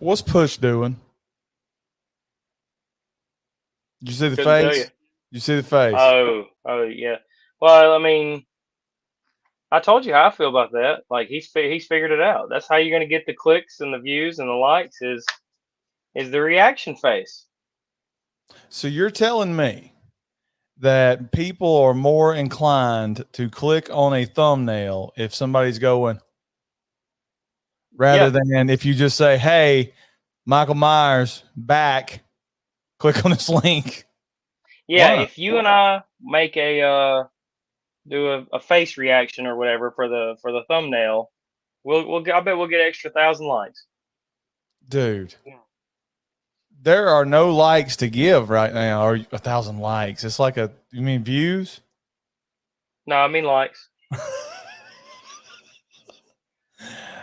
What's Push doing? Did you see the Couldn't tell you. face? You see the face? Oh yeah. Well, I mean, I told you how I feel about that. Like he's figured it out. That's how you're gonna get the clicks and the views and the likes is the reaction face. So you're telling me that people are more inclined to click on a thumbnail if somebody's going rather Yeah, than if you just say, "Hey, Michael Myers back," click on this link. yeah. Why? If you and I make a do a face reaction or whatever for the thumbnail, I bet we'll get extra 1,000 likes. Dude, there are no likes to give right now, or 1,000 likes. It's like you mean views? No, I mean likes.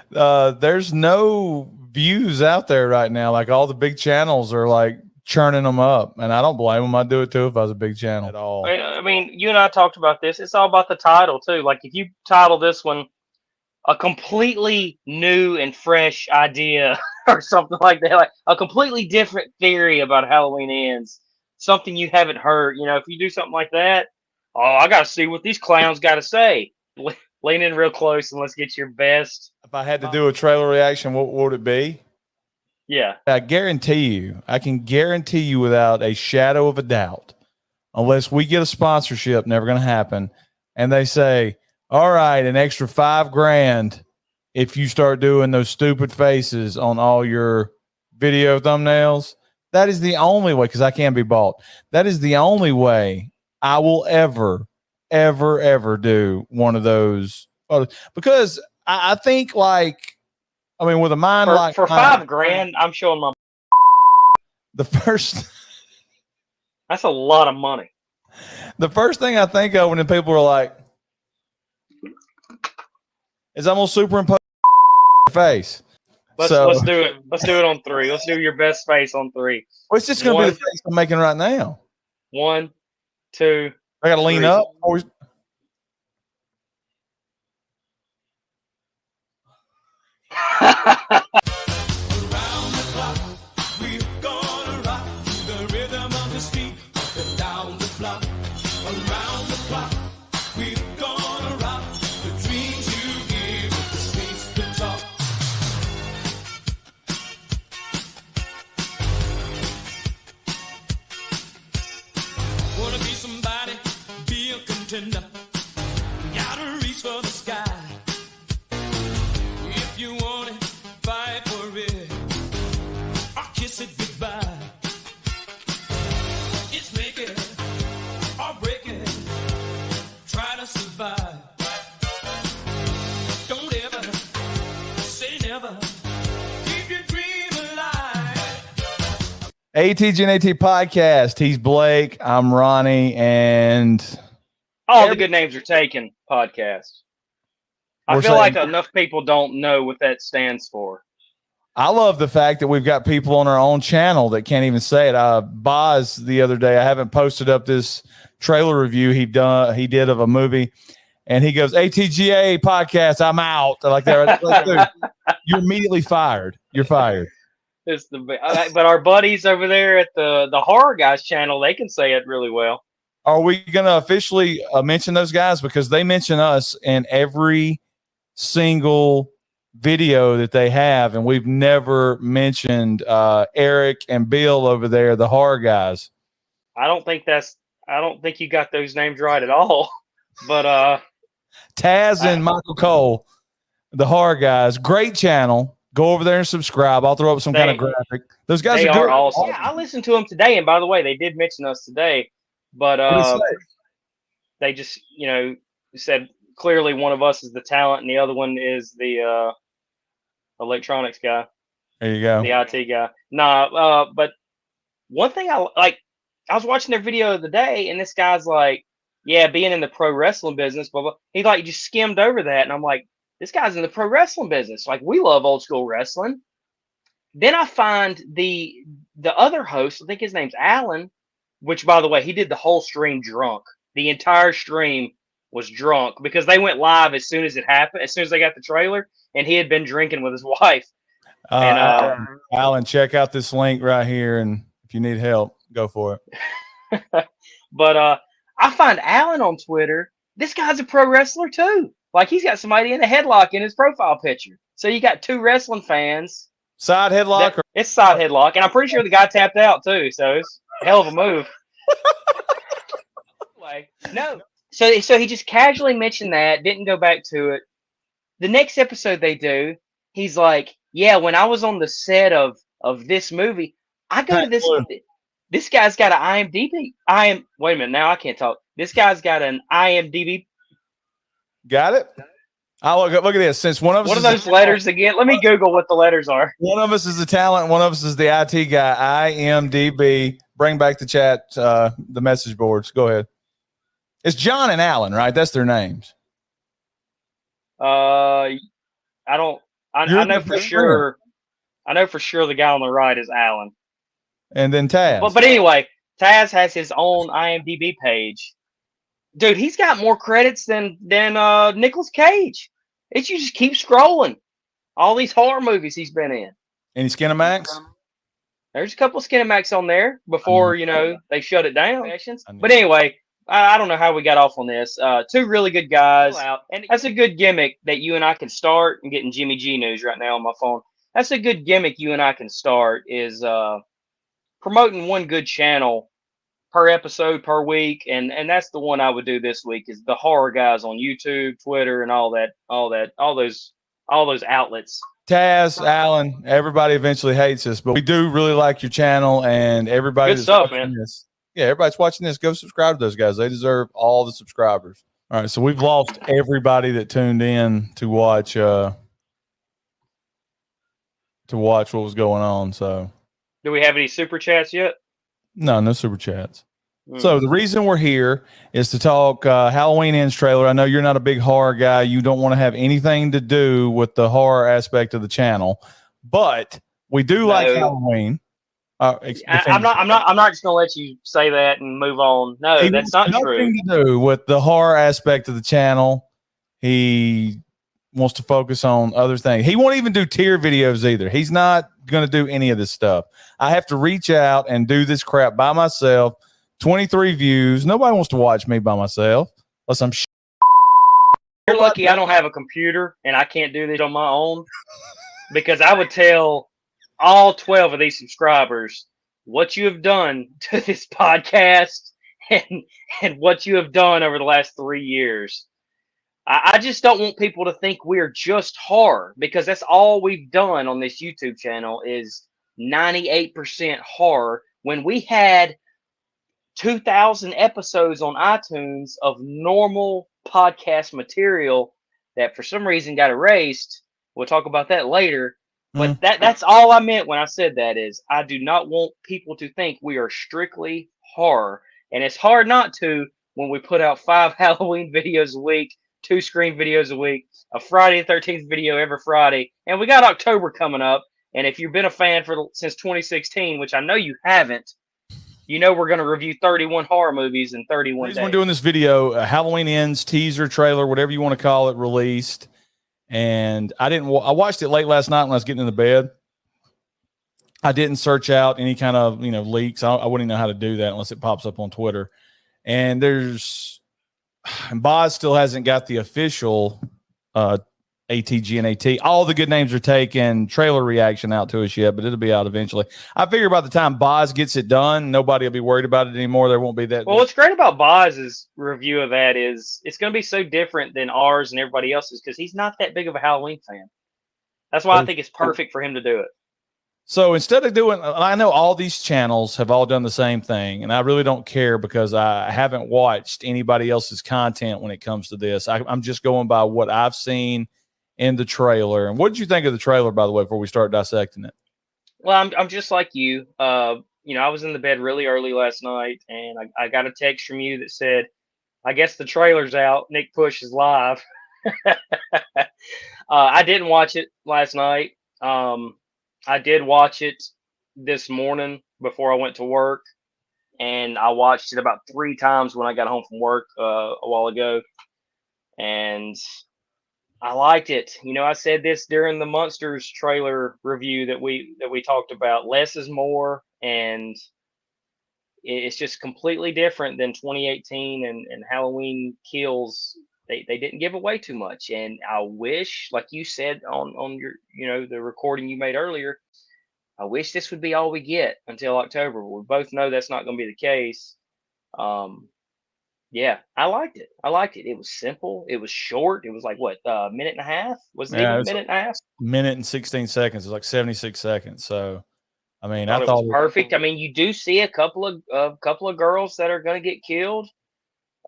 There's no views out there right now. Like all the big channels are like churning them up, and I don't blame them. I'd do it too if I was a big channel at all. I mean, you and I talked about this. It's all about the title too. Like if you title this one a completely new and fresh idea or something like that, like a completely different theory about Halloween ends, something you haven't heard. You know, if you do something like that, oh, I got to see what these clowns got to say. Lean in real close and let's get your best. If I had to do a trailer reaction, what would it be? Yeah. I can guarantee you without a shadow of a doubt, unless we get a sponsorship, never going to happen. And they say, all right, an extra $5,000 if you start doing those stupid faces on all your video thumbnails. That is the only way, because I can't be bought. That is the only way I will ever do one of those photos. Because I think with a mind for mine, $5,000, I'm showing my. the first That's a lot of money. the first thing I think of when the people are like, is I'm gonna superimpose face. Let's do it. Let's do it on 3. Let's do your best face on 3. Well, it's just gonna be the face I'm making right now. 1, 2. I gotta lean 3. up. Gotta reach for the sky. If you want it, fight for it, or kiss it goodbye. It's make it or break it. Try to survive. Don't ever say never. Keep your dream alive. ATG and AT podcast. He's Blake. I'm Ronnie, and all the good names are taken podcast. I feel like enough people don't know what that stands for. I love the fact that we've got people on our own channel that can't even say it. Boz the other day, I haven't posted up this trailer review he did of a movie, and he goes, ATGA podcast, I'm out. Like that. Dude, you're immediately fired. You're fired. But our buddies over there at the Horror Guys channel, they can say it really well. Are we going to officially mention those guys? Because they mention us in every single video that they have, and we've never mentioned Eric and Bill over there, the Horror Guys. I don't think you got those names right at all. But Taz and Michael Cole, the Horror Guys, great channel. Go over there and subscribe. I'll throw up some kind of graphic. Those guys are good. Awesome. Yeah, I listened to them today, and by the way, they did mention us today. But they just, said clearly one of us is the talent and the other one is the electronics guy. There you go. The IT guy. But one thing I was watching their video of the day, and this guy's like, yeah, being in the pro wrestling business, but he just skimmed over that, and I'm like, this guy's in the pro wrestling business. Like, we love old school wrestling. Then I find the other host, I think his name's Alan, which, by the way, he did the whole stream drunk. The entire stream was drunk because they went live as soon as it happened, as soon as they got the trailer, and he had been drinking with his wife. Alan, check out this link right here, and if you need help, go for it. But I find Alan on Twitter. This guy's a pro wrestler too. Like he's got somebody in a headlock in his profile picture. So you got two wrestling fans. Side headlock? It's side headlock, and I'm pretty sure the guy tapped out too. So it's a hell of a move. Anyway, no. So he just casually mentioned that, didn't go back to it. The next episode they do, he's like, "Yeah, when I was on the set of this movie, I go to this. This guy's got an IMDb. Wait a minute, now I can't talk. This guy's got an IMDb. Got it? Oh, look at this. Since one of us what are those letters again? Let me Google what the letters are. One of us is the talent, one of us is the IT guy. IMDb. Bring back the chat, the message boards. Go ahead. It's John and Alan, right? That's their names. I know for sure. I know for sure the guy on the right is Alan. And then Taz. But anyway, Taz has his own IMDb page. Dude, he's got more credits than Nicolas Cage. You just keep scrolling. All these horror movies he's been in. Any Skinamax? There's a couple of Skinamax on there before, they shut it down. But anyway, I don't know how we got off on this. Two really good guys. And that's a good gimmick that you and I can start. I'm getting Jimmy G news right now on my phone. That's a good gimmick you and I can start is promoting one good channel per episode per week, and that's the one I would do this week is the horror guys on YouTube, Twitter, and all those outlets. Taz, Alan, everybody eventually hates us, but we do really like your channel, and everybody good stuff, man. This. Yeah, everybody's watching this. Go subscribe to those guys. They deserve all the subscribers. All right, so we've lost everybody that tuned in to watch what was going on. So, do we have any super chats yet? No super chats. So the reason we're here is to talk Halloween Ends trailer. I know you're not a big horror guy. You don't want to have anything to do with the horror aspect of the channel, but we do like Halloween. I'm not just gonna let you say that and move on. No, that's not true. Nothing to do with the horror aspect of the channel. He wants to focus on other things. He won't even do tier videos either. He's not going to do any of this stuff. I have to reach out and do this crap by myself. 23 views. Nobody wants to watch me by myself unless I'm. You're lucky I don't have a computer and I can't do this on my own, because I would tell all 12 of these subscribers what you have done to this podcast and what you have done over the last 3 years. I just don't want people to think we're just horror, because that's all we've done on this YouTube channel is 98% horror, when we had 2,000 episodes on iTunes of normal podcast material that for some reason got erased. We'll talk about that later. But that's all I meant when I said that is I do not want people to think we are strictly horror. And it's hard not to when we put out 5 Halloween videos a week, 2 Scream videos a week, a Friday the 13th video every Friday. And we got October coming up. And if you've been a fan since 2016, which I know you haven't, we're going to review 31 horror movies in 31 days. We're doing this video, Halloween Ends teaser trailer, whatever you want to call it, released. And I watched it late last night when I was getting into bed. I didn't search out any kind of, leaks. I wouldn't even know how to do that unless it pops up on Twitter. And Boz still hasn't got the official ATG and AT. All the good names are taken. Trailer reaction out to us yet, but it'll be out eventually. I figure by the time Boz gets it done, nobody will be worried about it anymore. There won't be that. Well, what's great about Boz's review of that is it's going to be so different than ours and everybody else's because he's not that big of a Halloween fan. That's why I think it's perfect for him to do it. So instead of I know all these channels have all done the same thing, and I really don't care because I haven't watched anybody else's content when it comes to this. I'm just going by what I've seen in the trailer. And what did you think of the trailer, by the way, before we start dissecting it? Well, I'm just like you. I was in the bed really early last night, and I got a text from you that said, I guess the trailer's out. Nick Push is live. I didn't watch it last night. I did watch it this morning before I went to work, and I watched it about 3 times when I got home from work a while ago. And I liked it. You know, I said this during the Monsters trailer review that we talked about. Less is more, and it's just completely different than 2018 and Halloween Kills. They didn't give away too much, and I wish, like you said on your the recording you made earlier, I wish this would be all we get until October. We both know that's not going to be the case. Um, yeah, I liked it. I liked it. It was simple. It was short. It was like what, a minute and a half? Was it Yeah, even a it's minute and a half? a minute and 16 seconds. It's like 76 seconds. So, I mean, I Thought it was thought perfect. I mean, you do see a couple of girls that are going to get killed.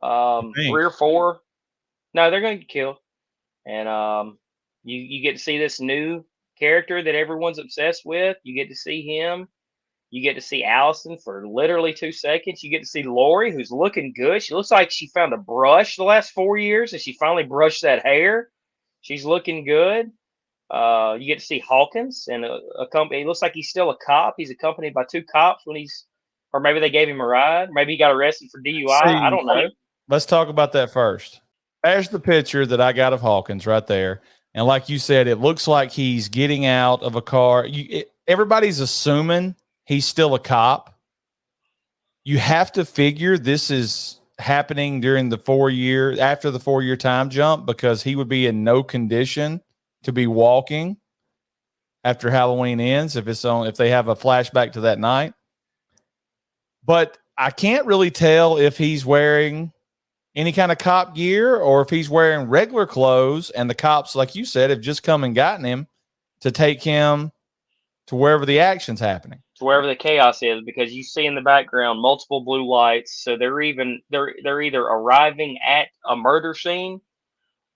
I think 3 or 4. No, they're going to get killed, and you get to see this new character that everyone's obsessed with. You get to see him. You get to see Allison for literally 2 seconds. You get to see Lori, who's looking good. She looks like she found a brush the last 4 years, and she finally brushed that hair. She's looking good. You get to see Hawkins and a company. He looks like he's still a cop. He's accompanied by 2 cops or maybe they gave him a ride. Maybe he got arrested for DUI. I see. don't know. Let's talk about that first. There's the picture that I got of Hawkins right there. And like you said, it looks like he's getting out of a car. Everybody's assuming he's still a cop. You have to figure this is happening during after the 4-year time jump, because he would be in no condition to be walking after Halloween ends if they have a flashback to that night. But I can't really tell if he's wearing any kind of cop gear or if he's wearing regular clothes, and the cops, like you said, have just come and gotten him to take him to wherever the action's happening. To wherever the chaos is, because you see in the background multiple blue lights. So they're either arriving at a murder scene,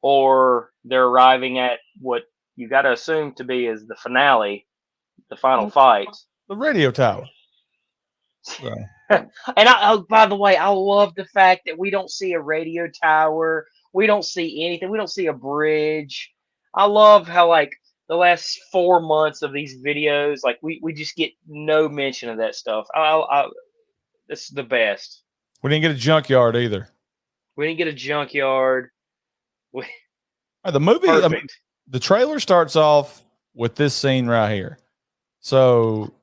or they're arriving at what you got to assume to be is the finale, the final fight. The radio tower. So. And by the way, I love the fact that we don't see a radio tower. We don't see anything. We don't see a bridge. I love how, like, the last 4 months of these videos, like, we just get no mention of that stuff. This is the best. We didn't get a junkyard either. We didn't get a junkyard. The movie, the trailer starts off with this scene right here. So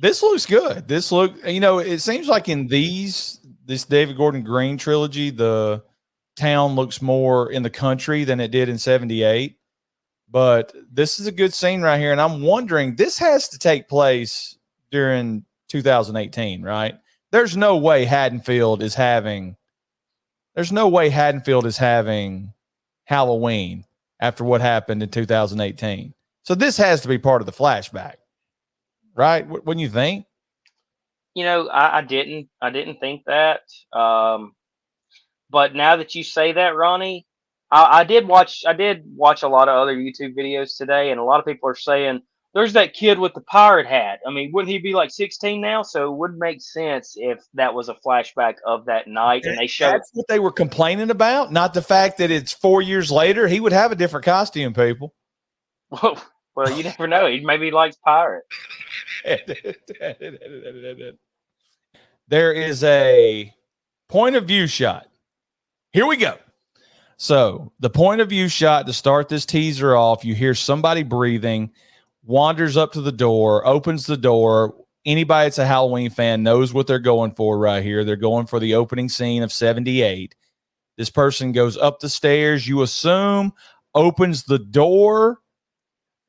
this looks good. It seems like in this David Gordon Green trilogy, the town looks more in the country than it did in 78. But this is a good scene right here. And I'm wondering, this has to take place during 2018, right? There's no way Haddonfield is having Halloween after what happened in 2018. So this has to be part of the flashback, right? Wouldn't you think? I didn't think that. But now that you say that, Ronnie, I did watch a lot of other YouTube videos today, and a lot of people are saying there's that kid with the pirate hat. I mean, wouldn't he be like 16 now? So it would make sense if that was a flashback of that night, and they showed. That's what they were complaining about, not the fact that it's 4 years later. He would have a different costume, people. Well, you never know. Maybe he likes pirate. There is a point of view shot. Here we go. So the point of view shot to start this teaser off, you hear somebody breathing, wanders up to the door, opens the door. Anybody that's a Halloween fan knows what they're going for right here. They're going for the opening scene of 78. This person goes up the stairs, you assume, opens the door,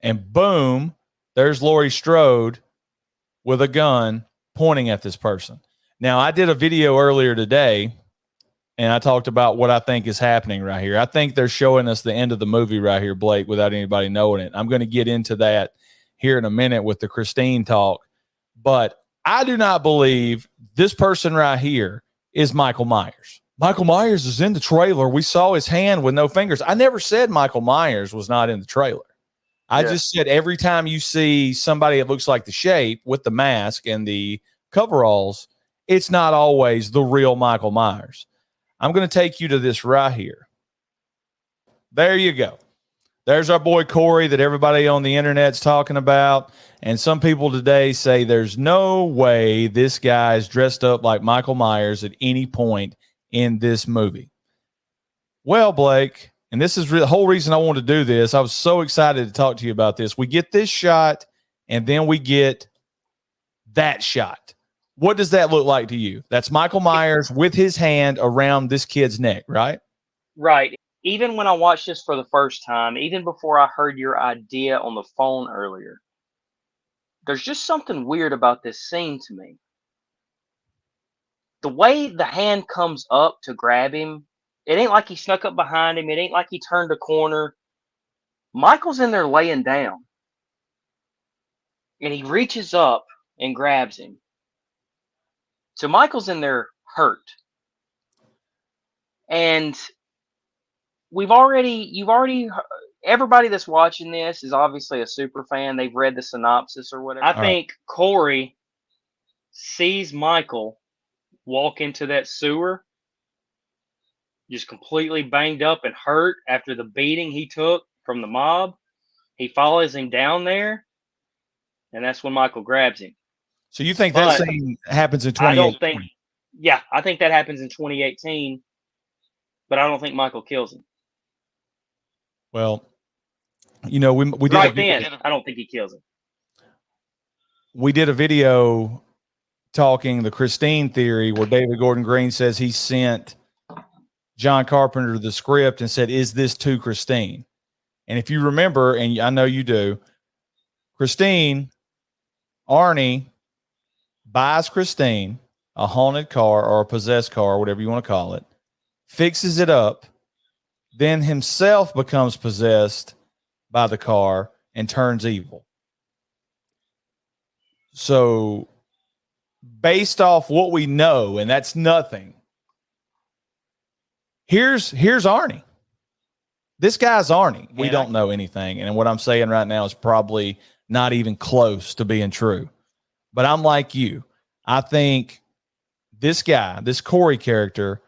and boom, there's Laurie Strode with a gun pointing at this person. Now, I did a video earlier today, and I talked about what I think is happening right here. I think they're showing us the end of the movie right here, Blake, without anybody knowing it. I'm going to get into that here in a minute with the Christine talk. But I do not believe this person right here is Michael Myers. Michael Myers is in the trailer. We saw his hand with no fingers. I never said Michael Myers was not in the trailer. I just said every time you see somebody that looks like the Shape with the mask and the coveralls, it's not always the real Michael Myers. I'm going to take you to this right here. There you go. There's our boy Corey that everybody on the internet's talking about. And some people today say there's no way this guy's dressed up like Michael Myers at any point in this movie. Well, Blake, and this is the whole reason I wanted to do this. I was so excited to talk to you about this. We get this shot, and then we get that shot. What does that look like to you? That's Michael Myers with his hand around this kid's neck, right? Right. Even when I watched this for the first time, even before I heard your idea on the phone earlier, there's just something weird about this scene to me. The way the hand comes up to grab him, it ain't like he snuck up behind him. It ain't like he turned a corner. Michael's in there laying down, and he reaches up and grabs him. So Michael's in there hurt. And everybody that's watching this is obviously a super fan. They've read the synopsis or whatever. I think Corey sees Michael walk into that sewer just completely banged up and hurt after the beating he took from the mob. He follows him down there, and that's when Michael grabs him. So you think that scene happens in 2018? I think that happens in 2018, but I don't think Michael kills him. Well, you know, we did right then. I don't think he kills him. We did a video talking the Christine theory where David Gordon Green says he sent John Carpenter the script and said, "Is this to Christine?" And if you remember, and I know you do, Arnie buys Christine a haunted car or a possessed car, whatever you want to call it, fixes it up, then himself becomes possessed by the car and turns evil. So based off what we know, and that's nothing, here's Arnie. This guy's Arnie. We don't know anything. And what I'm saying right now is probably not even close to being true. But I'm like you. I think this guy, this Corey character,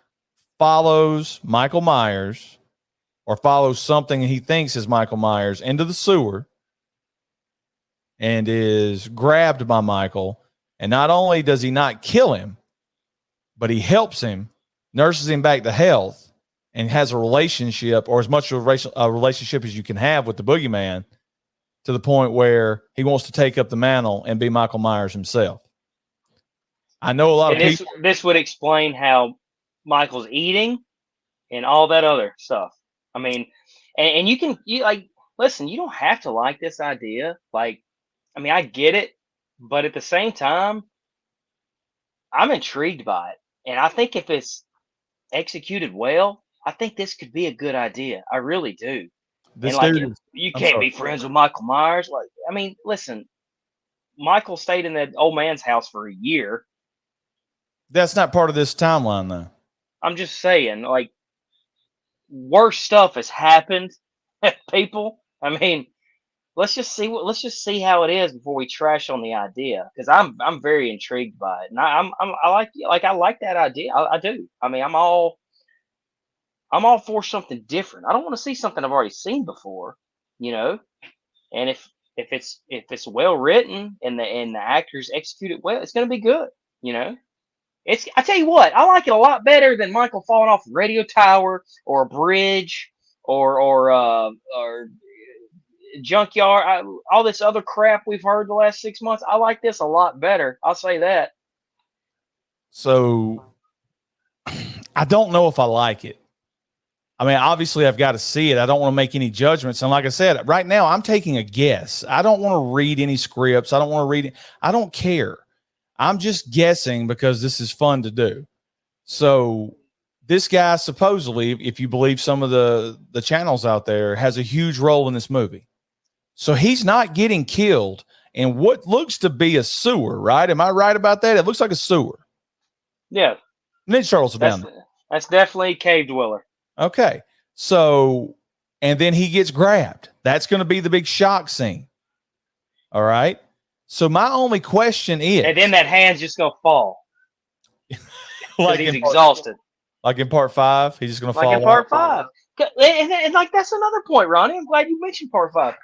follows Michael Myers or follows something he thinks is Michael Myers into the sewer and is grabbed by Michael. And not only does he not kill him, but he helps him, nurses him back to health, and has a relationship, or as much of a relationship as you can have with the boogeyman, to the point where he wants to take up the mantle and be Michael Myers himself. I know a lot of people. This would explain how Michael's eating and all that other stuff. I mean, and you listen, you don't have to like this idea. Like, I mean, I get it, but at the same time, I'm intrigued by it. And I think if it's executed well, I think this could be a good idea. I really do. You can't be friends with Michael Myers. Like, I mean, listen, Michael stayed in that old man's house for a year. That's not part of this timeline, though. I'm just saying, like, worse stuff has happened. People, I mean, let's just see how it is before we trash on the idea, because I'm very intrigued by it, and I like that idea. I do. I mean, I'm all for something different. I don't want to see something I've already seen before, you know. And if it's well written and the actors execute it well, it's going to be good, you know. I tell you what, I like it a lot better than Michael falling off a radio tower or a bridge or junkyard. All this other crap we've heard the last 6 months. I like this a lot better. I'll say that. So I don't know if I like it. I mean, obviously I've got to see it. I don't want to make any judgments. And like I said, right now I'm taking a guess. I don't want to read any scripts. I don't want to read it. I don't care. I'm just guessing because this is fun to do. So this guy supposedly, if you believe some of the channels out there, has a huge role in this movie. So he's not getting killed in what looks to be a sewer, right? Am I right about that? It looks like a sewer. Yeah. Ninja Turtles are down there. That's definitely a cave dweller. Okay. So, and then he gets grabbed. That's going to be the big shock scene. All right. So my only question is. And then that hand's just going to fall. Like he's exhausted. Like in part 5, he's just going to fall. Like in part 5. And like, that's another point, Ronnie. I'm glad you mentioned part 5.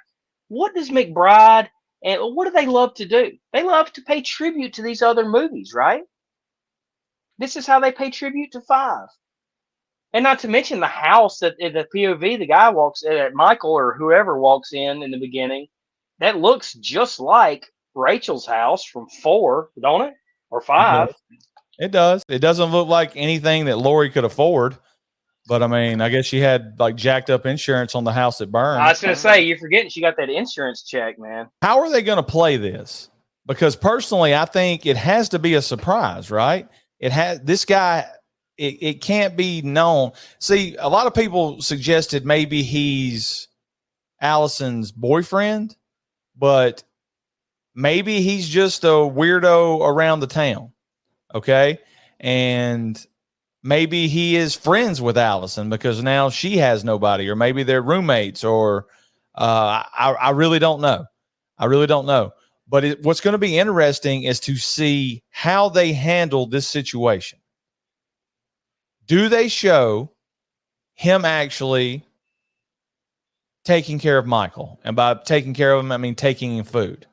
What does McBride and what do they love to do? They love to pay tribute to these other movies, right? This is how they pay tribute to 5. And not to mention the house that the POV, the guy walks in, that Michael or whoever walks in the beginning, that looks just like Rachel's house from 4, don't it? Or 5. It does. It doesn't look like anything that Lori could afford. But I mean, I guess she had like jacked up insurance on the house that burned. I was going to say, you're forgetting she got that insurance check, man. How are they going to play this? Because personally, I think it has to be a surprise, right? It has this guy. It can't be known. See, a lot of people suggested maybe he's Allison's boyfriend, but maybe he's just a weirdo around the town. Okay. And maybe he is friends with Allison because now she has nobody, or maybe they're roommates, or I really don't know. I really don't know. But what's going to be interesting is to see how they handle this situation. Do they show him actually taking care of Michael? And by taking care of him, I mean taking him food.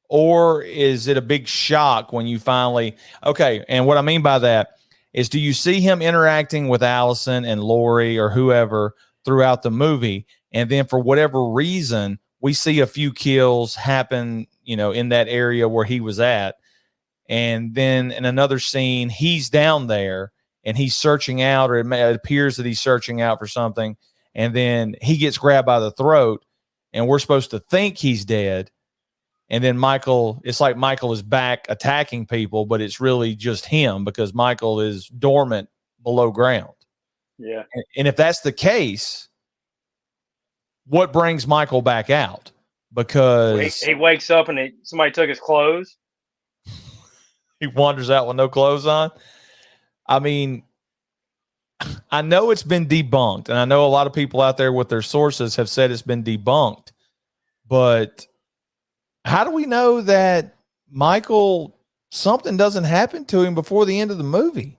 Or is it a big shock when you finally, okay, and what I mean by that is, do you see him interacting with Allison and Lori or whoever throughout the movie, and then for whatever reason, we see a few kills happen, in that area where he was at, and then in another scene, he's down there, and he's searching out, or it appears that he's searching out for something, and then he gets grabbed by the throat, and we're supposed to think he's dead. And then it's like Michael is back attacking people, but it's really just him because Michael is dormant below ground. Yeah. And if that's the case, what brings Michael back out? Because he wakes up and somebody took his clothes. He wanders out with no clothes on. I mean, I know it's been debunked, and I know a lot of people out there with their sources have said it's been debunked, but how do we know that something doesn't happen to him before the end of the movie?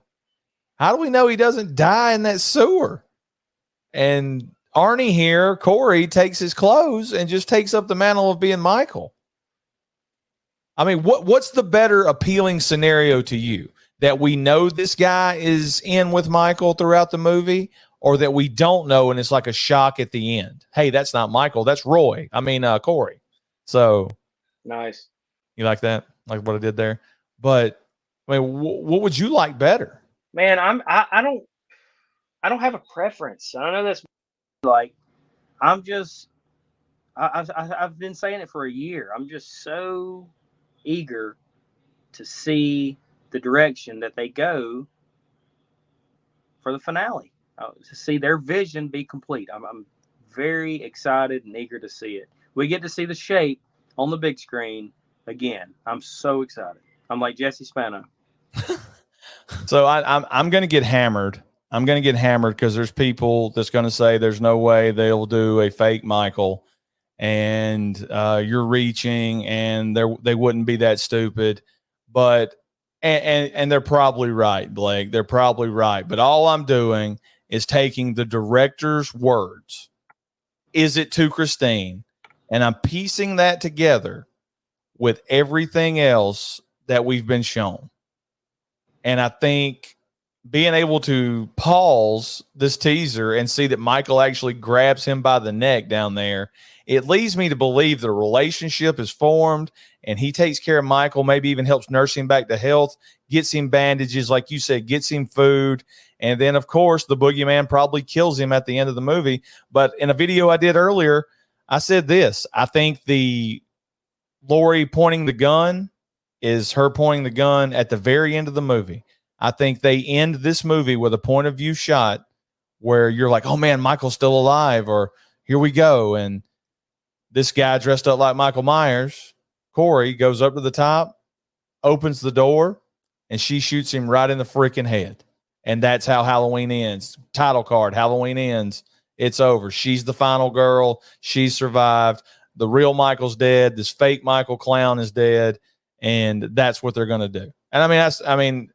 How do we know he doesn't die in that sewer? And Arnie here, Corey, takes his clothes and just takes up the mantle of being Michael. I mean, what's the better appealing scenario to you? That we know this guy is in with Michael throughout the movie, or that we don't know and it's like a shock at the end? Hey, that's not Michael. That's Roy. I mean, Corey. So nice. You like that? Like what I did there? But I mean, what would you like better? Man, I don't have a preference. I don't know that's like, I'm just, I've been saying it for a year. I'm just so eager to see the direction that they go for the finale, to see their vision be complete. I'm very excited and eager to see it. We get to see the shape on the big screen again. I'm so excited. I'm like Jesse Spano. So I'm going to get hammered. I'm going to get hammered because there's people that's going to say there's no way they'll do a fake Michael, and you're reaching, and they wouldn't be that stupid. But and they're probably right, Blake. They're probably right. But all I'm doing is taking the director's words. Is it to Christine? And I'm piecing that together with everything else that we've been shown. And I think being able to pause this teaser and see that Michael actually grabs him by the neck down there, it leads me to believe the relationship is formed, and he takes care of Michael, maybe even helps nurse him back to health, gets him bandages, like you said, gets him food. And then, of course, the boogeyman probably kills him at the end of the movie. But in a video I did earlier, I said this. I think the Lori pointing the gun is her pointing the gun at the very end of the movie. I think they end this movie with a point of view shot where you're like, oh man, Michael's still alive, or here we go. And this guy dressed up like Michael Myers, Corey, goes up to the top, opens the door, and she shoots him right in the freaking head. And that's how Halloween ends. Title card, Halloween ends. It's over. She's the final girl. She survived. The real Michael's dead. This fake Michael clown is dead. And that's what they're going to do. And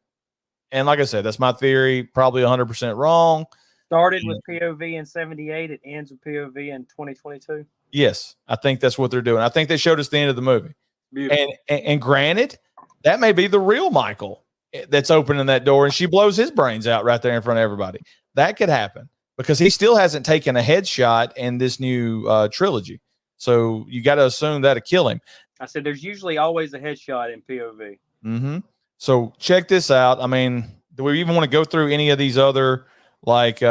and like I said, that's my theory. Probably 100% wrong. Started with POV in 78. It ends with POV in 2022. Yes, I think that's what they're doing. I think they showed us the end of the movie. And granted, that may be the real Michael that's opening that door, and she blows his brains out right there in front of everybody. that could happen because he still hasn't taken a headshot in this new trilogy. So you got to assume that'll kill him. I said there's usually always a headshot in POV. Mm-hmm. So check this out. I mean, do we even want to go through any of these other like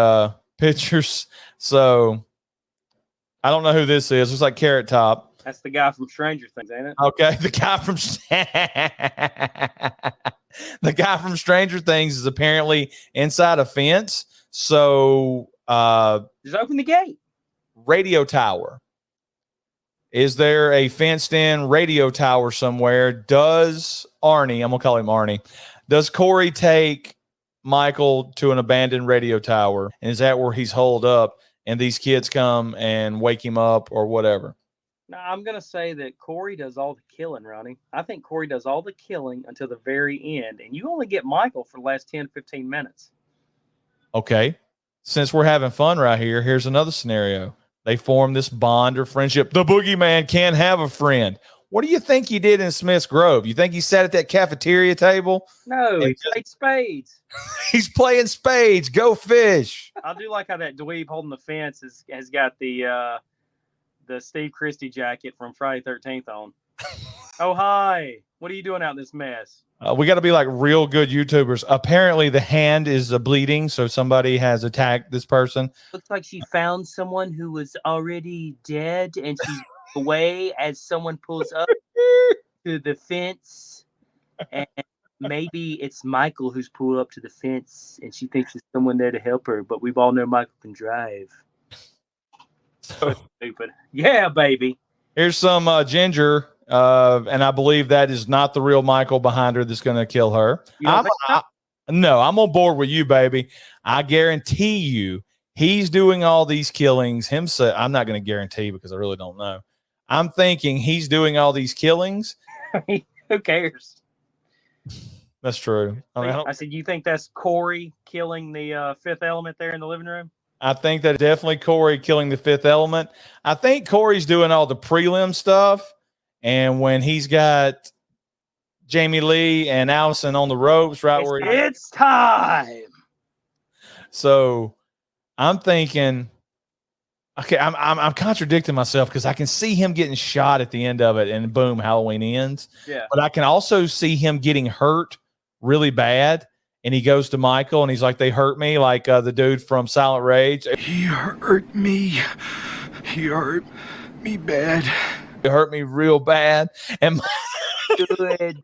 pictures? So I don't know who this is. It's like Carrot Top. That's the guy from Stranger Things, ain't it? Okay, the guy from Stranger Things is apparently inside a fence. So just open the gate. Radio tower. Is there a fenced-in radio tower somewhere? Does Arnie, I'm going to call him Arnie, does Corey take Michael to an abandoned radio tower? And is that where he's holed up and these kids come and wake him up or whatever? No, I'm going to say that Corey does all the killing, Ronnie. I think Corey does all the killing until the very end. And you only get Michael for the last 10, 15 minutes. Okay. Since we're having fun right here, here's another scenario. They form this bond or friendship. The boogeyman can't have a friend. What do you think he did in Smith's Grove? You think he sat at that cafeteria table? No, he played spades. He's playing spades. Go fish. I do like how that dweeb holding the fence has got the Steve Christie jacket from Friday 13th on. Oh, hi. What are you doing out in this mess? We got to be like real good YouTubers. Apparently, the hand is bleeding, so somebody has attacked this person. Looks like she found someone who was already dead, and she's away as someone pulls up to the fence. And maybe it's Michael who's pulled up to the fence, and she thinks there's someone there to help her. But we've all know Michael can drive. So stupid. Yeah, baby. Here's some Ginger. And I believe that is not the real Michael behind her that's going to kill her. No, I'm on board with you, baby. I guarantee you he's doing all these killings himself. I'm not going to guarantee because I really don't know. I'm thinking he's doing all these killings. Who cares? That's true. I said, you think that's Corey killing the Fifth Element there in the living room? I think that definitely Corey killing the Fifth Element. I think Corey's doing all the prelim stuff. And when he's got Jamie Lee and Allison on the ropes, right where it's time. So I'm thinking, okay, I'm contradicting myself because I can see him getting shot at the end of it, and boom, Halloween ends. Yeah. But I can also see him getting hurt really bad, and he goes to Michael, and he's like, "They hurt me," like the dude from Silent Rage. He hurt me. He hurt me bad. It hurt me real bad. And good.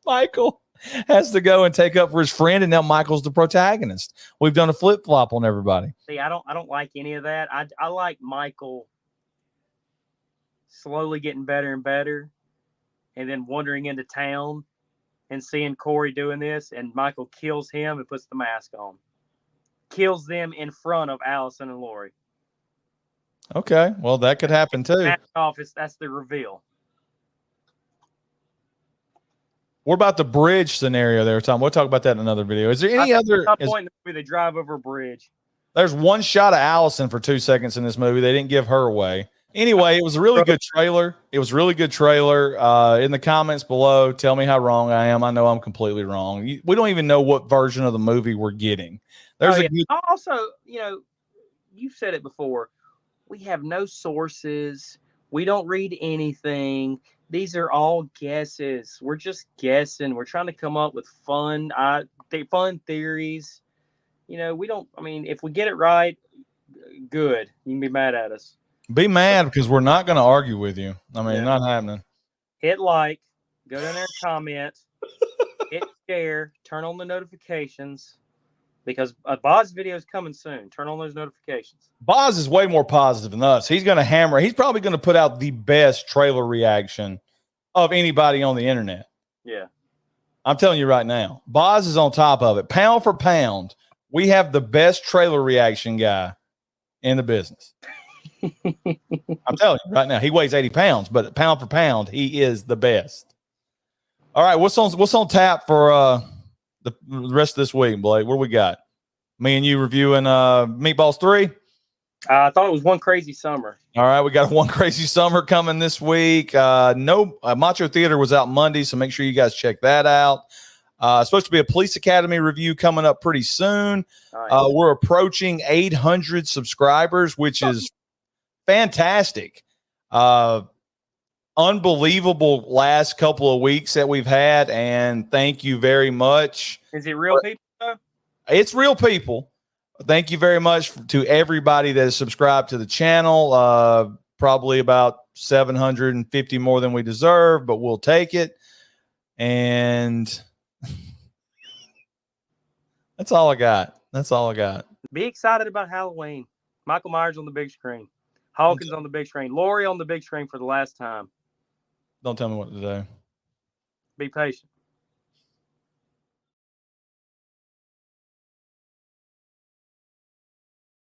Michael has to go and take up for his friend, and now Michael's the protagonist. We've done a flip-flop on everybody. See, I don't like any of that. I like Michael slowly getting better and better, and then wandering into town and seeing Corey doing this, and Michael kills him and puts the mask on. Kills them in front of Allison and Lori. Okay, well, that could happen too. That's the reveal. What about the bridge scenario there, Tom? We'll talk about that in another video. Is there any other? At some point in the movie, they drive over a bridge. There's one shot of Allison for 2 seconds in this movie. They didn't give her away. Anyway, it was a really good trailer. In the comments below, tell me how wrong I am. I know I'm completely wrong. We don't even know what version of the movie we're getting. Also, you've said it before. We have no sources. We don't read anything. These are all guesses. We're just guessing. We're trying to come up with fun theories. We don't. I mean, if we get it right, good. You can be mad at us. Be mad because we're not going to argue with you. I mean, not happening. Hit like, go down there and comment, hit share, turn on the notifications. Because Boz's video is coming soon. Turn on those notifications. Boz is way more positive than us. He's going to hammer. He's probably going to put out the best trailer reaction of anybody on the internet. Yeah. I'm telling you right now. Boz is on top of it. Pound for pound, we have the best trailer reaction guy in the business. I'm telling you right now. He weighs 80 pounds, but pound for pound, he is the best. All right, what's on tap for the rest of this week, Blake? What do we got? Me and you reviewing Meatballs 3? I thought it was One Crazy Summer. All right, we got One Crazy Summer coming this week. Macho Theater was out Monday, so make sure you guys check that out. Supposed to be a Police Academy review coming up pretty soon. Nice. We're approaching 800 subscribers, which is fantastic. Unbelievable last couple of weeks that we've had, and thank you very much. Is it real people though? It's real people. Thank you very much to everybody that has subscribed to the channel. Probably about 750 more than we deserve, but we'll take it. And that's all I got. That's all I got. Be excited about Halloween. Michael Myers on the big screen. Hawkins on the big screen. Laurie on the big screen for the last time. Don't tell me what to do. Be patient.